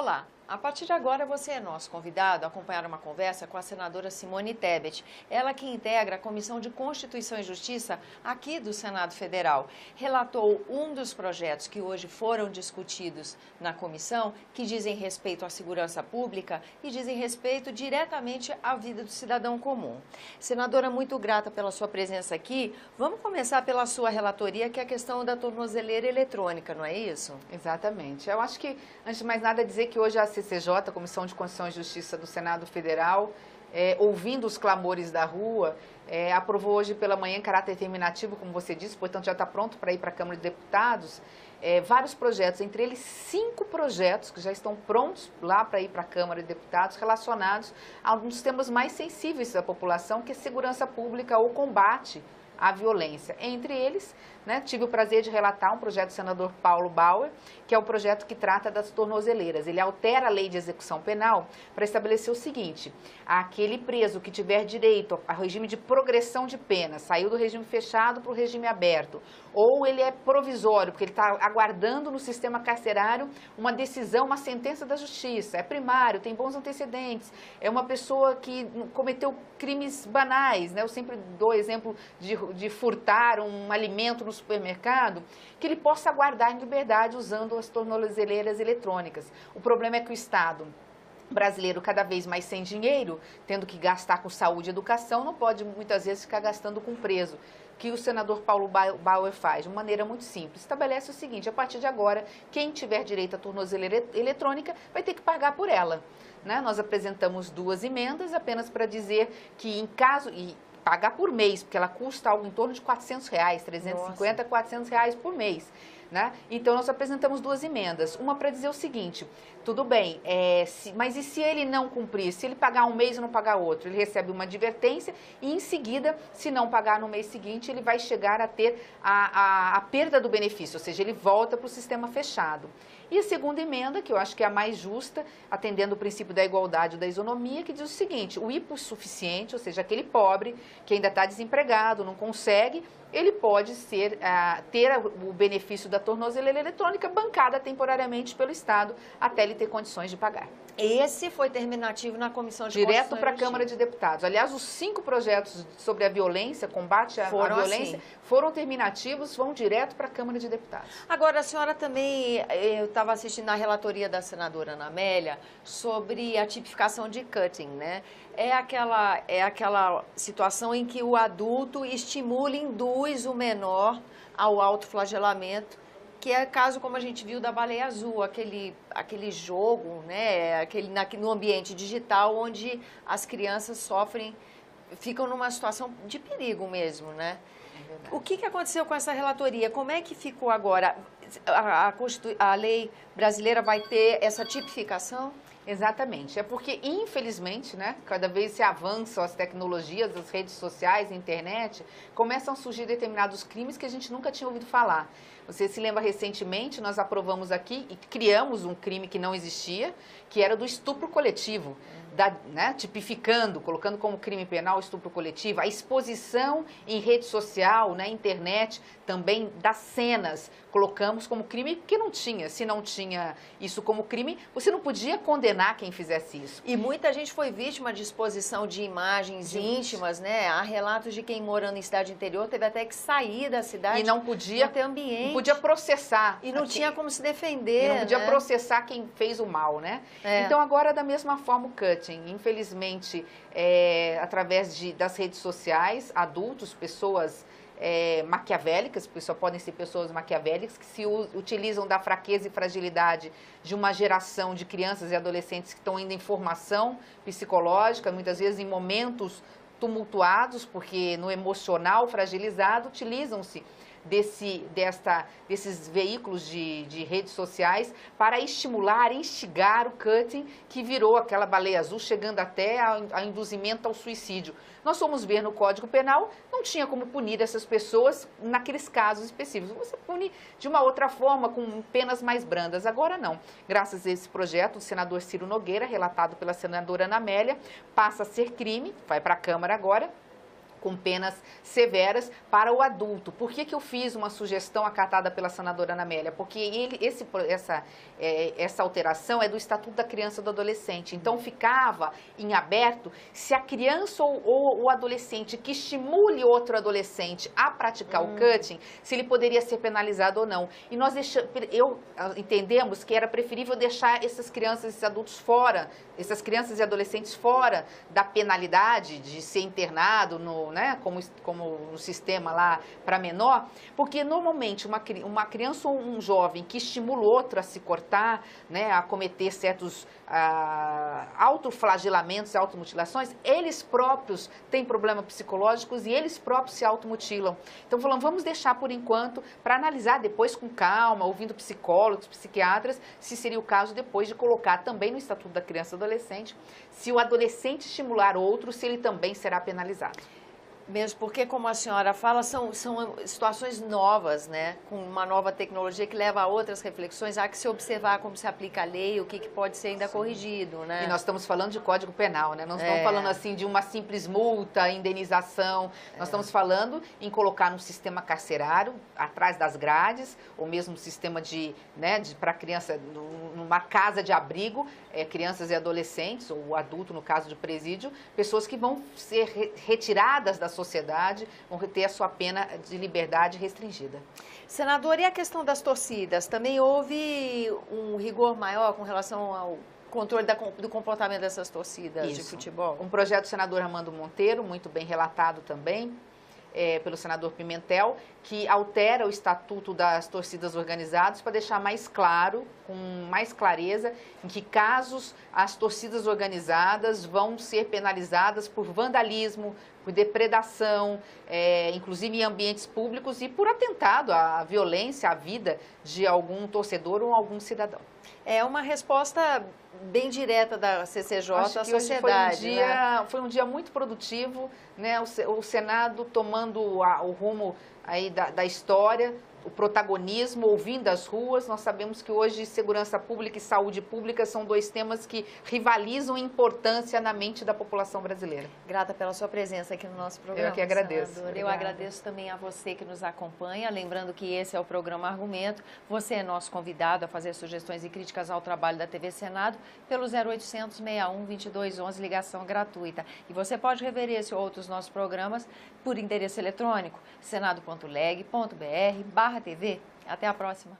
Olá! A partir de agora, você é nosso convidado a acompanhar uma conversa com a senadora Simone Tebet. Ela que integra a Comissão de Constituição e Justiça aqui do Senado Federal. Relatou um dos projetos que hoje foram discutidos na comissão, que dizem respeito à segurança pública e dizem respeito diretamente à vida do cidadão comum. Senadora, muito grata pela sua presença aqui. Vamos começar pela sua relatoria, que é a questão da tornozeleira eletrônica, não é isso? Exatamente. Eu acho que, antes de mais nada, dizer que hoje a CCJ, a Comissão de Constituição e Justiça do Senado Federal, ouvindo os clamores da rua, aprovou hoje pela manhã em caráter terminativo, como você disse, portanto já está pronto para ir para a Câmara de Deputados, vários projetos, entre eles 5 projetos que já estão prontos lá para ir para a Câmara de Deputados, relacionados a um dos temas mais sensíveis da população, que é segurança pública ou combate à violência. Entre eles, tive o prazer de relatar um projeto do senador Paulo Bauer, que é o projeto que trata das tornozeleiras. Ele altera a lei de execução penal para estabelecer o seguinte: aquele preso que tiver direito ao regime de progressão de pena, saiu do regime fechado para o regime aberto, ou ele é provisório, porque ele está aguardando no sistema carcerário uma decisão, uma sentença da justiça, é primário, tem bons antecedentes, é uma pessoa que cometeu crimes banais, eu sempre dou exemplo de furtar um alimento no supermercado, que ele possa aguardar em liberdade usando as tornozeleiras eletrônicas. O problema é que o Estado brasileiro, cada vez mais sem dinheiro, tendo que gastar com saúde e educação, não pode muitas vezes ficar gastando com preso, que o senador Paulo Bauer faz de uma maneira muito simples. Estabelece o seguinte: a partir de agora, quem tiver direito à tornozeleira eletrônica vai ter que pagar por ela. Nós apresentamos 2 emendas apenas para dizer que em caso... pagar por mês, porque ela custa algo em torno de R$400, 350, R$400 por mês. Então, nós apresentamos 2 emendas. Uma para dizer o seguinte: tudo bem, mas e se ele não cumprir? Se ele pagar um mês e não pagar outro? Ele recebe uma advertência e, em seguida, se não pagar no mês seguinte, ele vai chegar a ter a perda do benefício, ou seja, ele volta para o sistema fechado. E a segunda emenda, que eu acho que é a mais justa, atendendo o princípio da igualdade e da isonomia, que diz o seguinte: o hipossuficiente, ou seja, aquele pobre que ainda está desempregado, não consegue, ele pode ter o benefício da tornozeleira eletrônica bancada temporariamente pelo Estado até ele ter condições de pagar. Esse foi terminativo na Comissão de Direto para a Câmara de Deputados. Aliás, os 5 projetos sobre a violência, combate à violência, foram terminativos, vão direto para a Câmara de Deputados. Agora, a senhora também, eu estava assistindo a relatoria da senadora Ana Amélia sobre a tipificação de cutting, É aquela situação em que o adulto estimula e induz o menor ao autoflagelamento, que é caso, como a gente viu, da baleia azul, aquele jogo, no ambiente digital, onde as crianças ficam numa situação de perigo mesmo, O que aconteceu com essa relatoria? Como é que ficou agora? A lei brasileira vai ter essa tipificação? Exatamente. É porque, infelizmente, cada vez se avançam as tecnologias, as redes sociais, a internet, começam a surgir determinados crimes que a gente nunca tinha ouvido falar. Você se lembra, recentemente, nós aprovamos aqui e criamos um crime que não existia, que era do estupro coletivo, tipificando, colocando como crime penal o estupro coletivo, a exposição em rede social, na internet, também das cenas, colocamos como crime que não tinha. Se não tinha isso como crime, você não podia condenar quem fizesse isso. E muita gente foi vítima de exposição de imagens íntimas, Há relatos de quem morando em cidade interior teve até que sair da cidade. E não podia ter ambiente. Não podia processar. E não tinha como se defender. E não podia processar quem fez o mal, Então, agora, da mesma forma, o cutting. Infelizmente, através das redes sociais, adultos, pessoas maquiavélicas, porque só podem ser pessoas maquiavélicas, que se utilizam da fraqueza e fragilidade de uma geração de crianças e adolescentes que estão ainda em formação psicológica, muitas vezes em momentos tumultuados, porque no emocional fragilizado, utilizam-se desses veículos de redes sociais para estimular, instigar o cutting, que virou aquela baleia azul, chegando até ao induzimento ao suicídio. Nós fomos ver no Código Penal, não tinha como punir essas pessoas naqueles casos específicos. Você pune de uma outra forma, com penas mais brandas. Agora não. Graças a esse projeto do senador Ciro Nogueira, relatado pela senadora Ana Amélia, passa a ser crime, vai para a Câmara agora, com penas severas para o adulto. Por que eu fiz uma sugestão acatada pela senadora Ana Amélia? Porque essa alteração é do Estatuto da Criança e do Adolescente. Então, ficava em aberto se a criança ou o adolescente que estimule outro adolescente a praticar o cutting, se ele poderia ser penalizado ou não. E nós entendemos que era preferível deixar essas crianças e esses adultos fora, essas crianças e adolescentes fora da penalidade de ser internado como no sistema lá para menor, porque normalmente uma criança ou um jovem que estimula o outro a se cortar, né, a cometer certos autoflagelamentos e automutilações, eles próprios têm problemas psicológicos e eles próprios se automutilam. Então, falando, vamos deixar por enquanto para analisar depois com calma, ouvindo psicólogos, psiquiatras, se seria o caso depois de colocar também no Estatuto da Criança e Adolescente, se o adolescente estimular outro, se ele também será penalizado. Mesmo porque, como a senhora fala, são situações novas, né? Com uma nova tecnologia que leva a outras reflexões. Há que se observar como se aplica a lei, o que pode ser ainda corrigido, né? E nós estamos falando de Código Penal, né? Não estamos falando assim de uma simples multa, indenização. Nós estamos falando em colocar num sistema carcerário, atrás das grades, ou mesmo um sistema para criança, numa casa de abrigo, crianças e adolescentes, ou adulto, no caso de presídio, pessoas que vão ser retiradas da sociedade, vão ter a sua pena de liberdade restringida. Senador, e a questão das torcidas? Também houve um rigor maior com relação ao controle do comportamento dessas torcidas de futebol? Um projeto do senador Armando Monteiro, muito bem relatado também, pelo senador Pimentel, que altera o estatuto das torcidas organizadas para deixar mais claro, com mais clareza, em que casos as torcidas organizadas vão ser penalizadas por vandalismo, por depredação, inclusive em ambientes públicos e por atentado à violência, à vida de algum torcedor ou algum cidadão. É uma resposta bem direta da CCJ à sociedade. Foi um dia muito produtivo, né? O Senado tomando o rumo aí da história, o protagonismo, ouvindo as ruas. Nós sabemos que hoje segurança pública e saúde pública são dois temas que rivalizam em importância na mente da população brasileira. Grata pela sua presença aqui no nosso programa. Eu que agradeço. Eu agradeço também a você que nos acompanha. Lembrando que esse é o programa Argumento. Você é nosso convidado a fazer sugestões e críticas ao trabalho da TV Senado pelo 0800 61 2211, ligação gratuita. E você pode rever esse ou outros nossos programas por endereço eletrônico senado.leg.br/TV. Até a próxima.